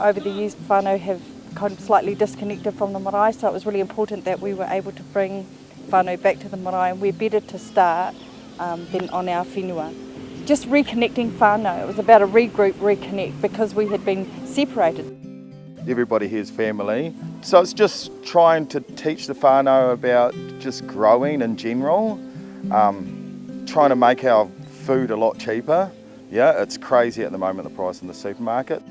over the years whānau have kind of slightly disconnected from the marae, so it was really important that we were able to bring whānau back to the marae, and we're better to start than on our whenua. Just reconnecting whānau, it was about a regroup, reconnect, because we had been separated. Everybody here is family, so it's just trying to teach the whānau about just growing in general, trying to make our food a lot cheaper. Yeah, it's crazy at the moment, the price in the supermarket.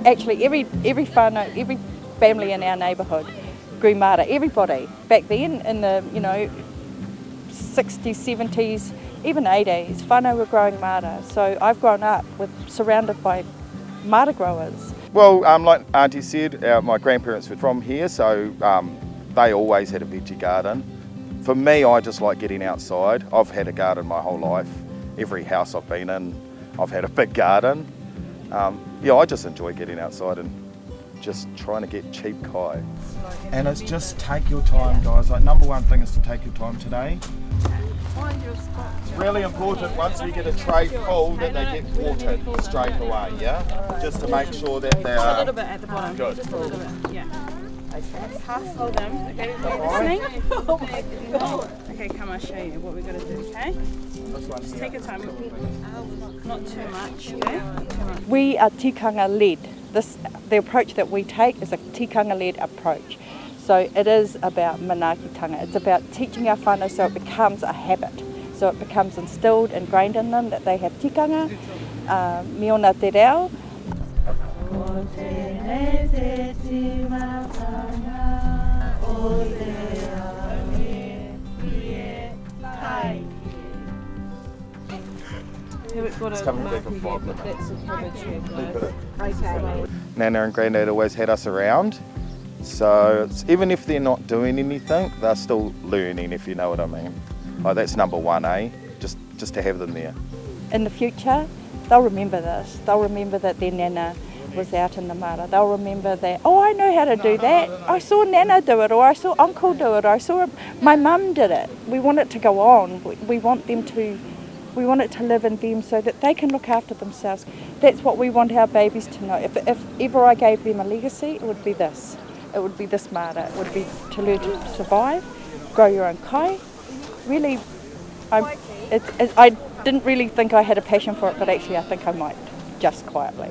Actually, every whānau, every family in our neighbourhood grew Māra. Everybody back then in the 60s, 70s, even 80s, whānau were growing Māra. So I've grown up surrounded by Māra growers. Well, like Auntie said, my grandparents were from here, so they always had a veggie garden. For me, I just like getting outside. I've had a garden my whole life. Every house I've been in, I've had a big garden. Yeah, I just enjoy getting outside and just trying to get cheap kai. And it's just take your time, guys. Like, number one thing is to take your time today. It's really important once we get a tray full that they get watered straight away, yeah? Just to make sure that they are... A little bit at the bottom. Good. Just a little bit, yeah. Okay, half full them. Okay, listening? Oh my God. Okay, come, I'll show you what we're going to do, okay? Just take your time. Not too much, okay? We are tikanga led. The approach that we take is a tikanga led approach. So it is about manaakitanga. It's about teaching our whānau so it becomes a habit. So it becomes instilled, ingrained in them that they have tikanga, me ona te reo. It's coming back in 5 minutes. That's a privilege. Okay. Nana and Grandad always had us around, so even if they're not doing anything, they're still learning, if you know what I mean. Like, that's number one, eh? Just to have them there. In the future, they'll remember this. They'll remember that their Nana was out in the Māra. They'll remember that, oh, I know how to do that. I saw Nana do it, or I saw Uncle do it, or I saw my mum did it. We want it to go on. We want it to live in them so that they can look after themselves. That's what we want our babies to know. If ever I gave them a legacy, it would be this. It would be this Māra. It would be to learn to survive, grow your own kai. Really, I didn't really think I had a passion for it, but actually I think I might, just quietly.